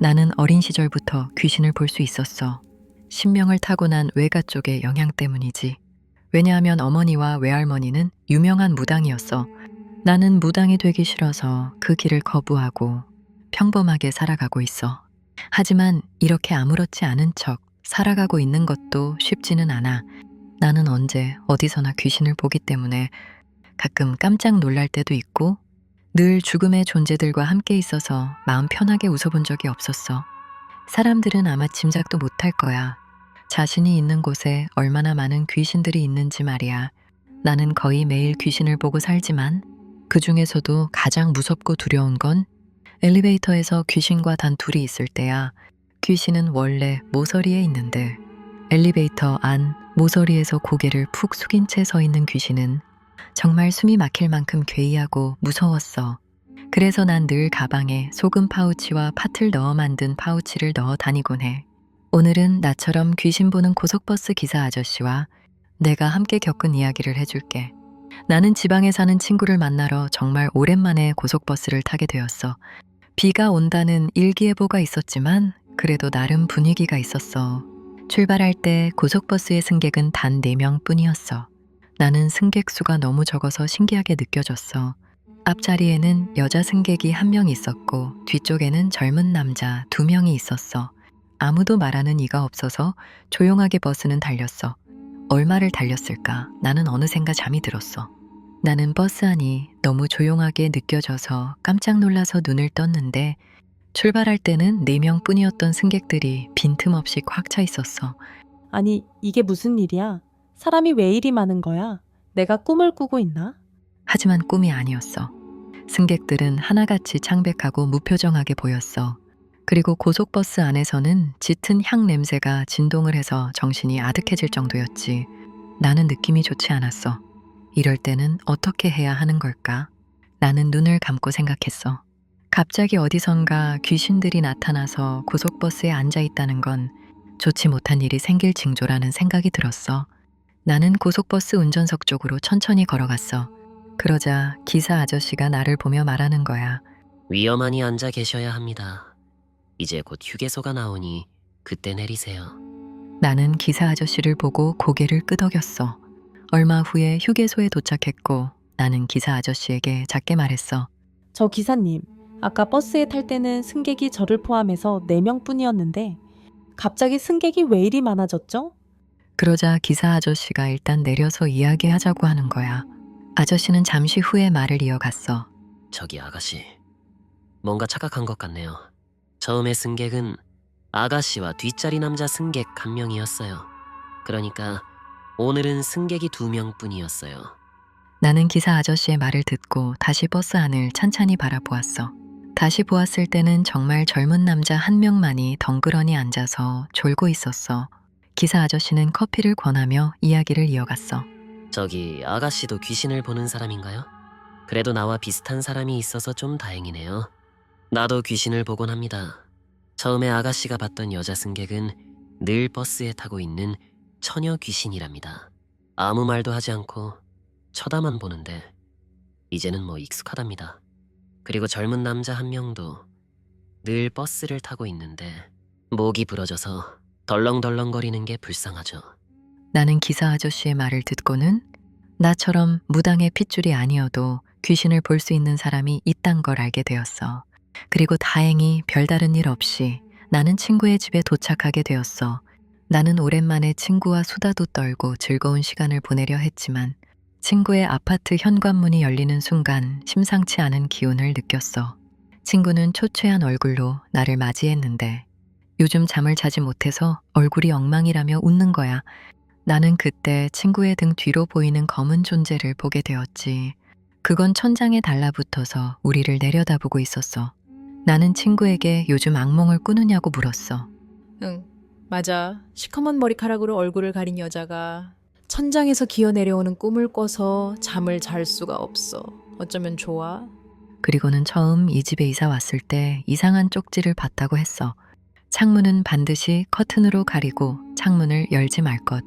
나는 어린 시절부터 귀신을 볼 수 있었어. 신명을 타고난 외가 쪽의 영향 때문이지. 왜냐하면 어머니와 외할머니는 유명한 무당이었어. 나는 무당이 되기 싫어서 그 길을 거부하고 평범하게 살아가고 있어. 하지만 이렇게 아무렇지 않은 척 살아가고 있는 것도 쉽지는 않아. 나는 언제 어디서나 귀신을 보기 때문에 가끔 깜짝 놀랄 때도 있고 늘 죽음의 존재들과 함께 있어서 마음 편하게 웃어본 적이 없었어. 사람들은 아마 짐작도 못할 거야. 자신이 있는 곳에 얼마나 많은 귀신들이 있는지 말이야. 나는 거의 매일 귀신을 보고 살지만 그 중에서도 가장 무섭고 두려운 건 엘리베이터에서 귀신과 단 둘이 있을 때야. 귀신은 원래 모서리에 있는데 엘리베이터 안 모서리에서 고개를 푹 숙인 채 서 있는 귀신은 정말 숨이 막힐 만큼 괴이하고 무서웠어. 그래서 난 늘 가방에 소금 파우치와 팥을 넣어 만든 파우치를 넣어 다니곤 해. 오늘은 나처럼 귀신 보는 고속버스 기사 아저씨와 내가 함께 겪은 이야기를 해줄게. 나는 지방에 사는 친구를 만나러 정말 오랜만에 고속버스를 타게 되었어. 비가 온다는 일기예보가 있었지만 그래도 나름 분위기가 있었어. 출발할 때 고속버스의 승객은 단 4명 뿐이었어. 나는 승객 수가 너무 적어서 신기하게 느껴졌어. 앞자리에는 여자 승객이 1명 있었고 뒤쪽에는 젊은 남자 2명이 있었어. 아무도 말하는 이가 없어서 조용하게 버스는 달렸어. 얼마를 달렸을까? 나는 어느샌가 잠이 들었어. 나는 버스 안이 너무 조용하게 느껴져서 깜짝 놀라서 눈을 떴는데 출발할 때는 4명 뿐이었던 승객들이 빈틈없이 꽉 차 있었어. 아니, 이게 무슨 일이야? 사람이 왜 이리 많은 거야? 내가 꿈을 꾸고 있나? 하지만 꿈이 아니었어. 승객들은 하나같이 창백하고 무표정하게 보였어. 그리고 고속버스 안에서는 짙은 향 냄새가 진동을 해서 정신이 아득해질 정도였지. 나는 느낌이 좋지 않았어. 이럴 때는 어떻게 해야 하는 걸까? 나는 눈을 감고 생각했어. 갑자기 어디선가 귀신들이 나타나서 고속버스에 앉아 있다는 건 좋지 못한 일이 생길 징조라는 생각이 들었어. 나는 고속버스 운전석 쪽으로 천천히 걸어갔어. 그러자 기사 아저씨가 나를 보며 말하는 거야. 위험하니 앉아 계셔야 합니다. 이제 곧 휴게소가 나오니 그때 내리세요. 나는 기사 아저씨를 보고 고개를 끄덕였어. 얼마 후에 휴게소에 도착했고 나는 기사 아저씨에게 작게 말했어. 저 기사님, 아까 버스에 탈 때는 승객이 저를 포함해서 4명 뿐이었는데 갑자기 승객이 왜 이리 많아졌죠? 그러자 기사 아저씨가 일단 내려서 이야기하자고 하는 거야. 아저씨는 잠시 후에 말을 이어갔어. 저기 아가씨, 뭔가 착각한 것 같네요. 처음에 승객은 아가씨와 뒷자리 남자 승객 1명이었어요. 그러니까 오늘은 승객이 2명뿐이었어요. 나는 기사 아저씨의 말을 듣고 다시 버스 안을 찬찬히 바라보았어. 다시 보았을 때는 정말 젊은 남자 1명만이 덩그러니 앉아서 졸고 있었어. 기사 아저씨는 커피를 권하며 이야기를 이어갔어. 저기 아가씨도 귀신을 보는 사람인가요? 그래도 나와 비슷한 사람이 있어서 좀 다행이네요. 나도 귀신을 보곤 합니다. 처음에 아가씨가 봤던 여자 승객은 늘 버스에 타고 있는 처녀 귀신이랍니다. 아무 말도 하지 않고 쳐다만 보는데 이제는 뭐 익숙하답니다. 그리고 젊은 남자 1명도 늘 버스를 타고 있는데 목이 부러져서 덜렁덜렁거리는 게 불쌍하죠. 나는 기사 아저씨의 말을 듣고는 나처럼 무당의 핏줄이 아니어도 귀신을 볼 수 있는 사람이 있단 걸 알게 되었어. 그리고 다행히 별다른 일 없이 나는 친구의 집에 도착하게 되었어. 나는 오랜만에 친구와 수다도 떨고 즐거운 시간을 보내려 했지만 친구의 아파트 현관문이 열리는 순간 심상치 않은 기운을 느꼈어. 친구는 초췌한 얼굴로 나를 맞이했는데 요즘 잠을 자지 못해서 얼굴이 엉망이라며 웃는 거야. 나는 그때 친구의 등 뒤로 보이는 검은 존재를 보게 되었지. 그건 천장에 달라붙어서 우리를 내려다보고 있었어. 나는 친구에게 요즘 악몽을 꾸느냐고 물었어. 응, 맞아. 시커먼 머리카락으로 얼굴을 가린 여자가 천장에서 기어 내려오는 꿈을 꿔서 잠을 잘 수가 없어. 어쩌면 좋아? 그리고는 처음 이 집에 이사 왔을 때 이상한 쪽지를 봤다고 했어. 창문은 반드시 커튼으로 가리고 창문을 열지 말 것.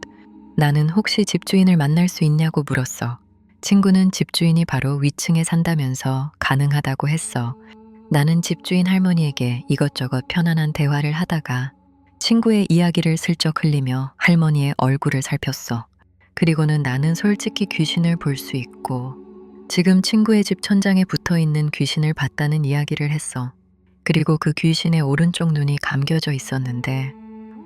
나는 혹시 집주인을 만날 수 있냐고 물었어. 친구는 집주인이 바로 위층에 산다면서 가능하다고 했어. 나는 집주인 할머니에게 이것저것 편안한 대화를 하다가 친구의 이야기를 슬쩍 흘리며 할머니의 얼굴을 살폈어. 그리고는 나는 솔직히 귀신을 볼 수 있고 지금 친구의 집 천장에 붙어 있는 귀신을 봤다는 이야기를 했어. 그리고 그 귀신의 오른쪽 눈이 감겨져 있었는데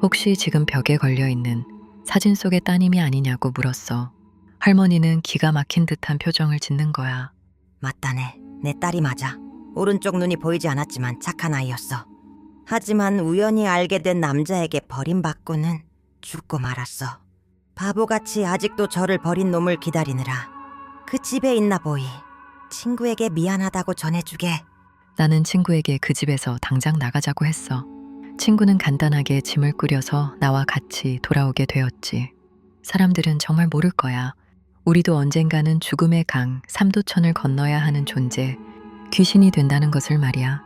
혹시 지금 벽에 걸려 있는 사진 속의 따님이 아니냐고 물었어. 할머니는 기가 막힌 듯한 표정을 짓는 거야. 맞다네. 내 딸이 맞아. 오른쪽 눈이 보이지 않았지만 착한 아이였어. 하지만 우연히 알게 된 남자에게 버림받고는 죽고 말았어. 바보같이 아직도 저를 버린 놈을 기다리느라. 그 집에 있나 보이. 친구에게 미안하다고 전해주게. 나는 친구에게 그 집에서 당장 나가자고 했어. 친구는 간단하게 짐을 꾸려서 나와 같이 돌아오게 되었지. 사람들은 정말 모를 거야. 우리도 언젠가는 죽음의 강 삼도천을 건너야 하는 존재, 귀신이 된다는 것을 말이야.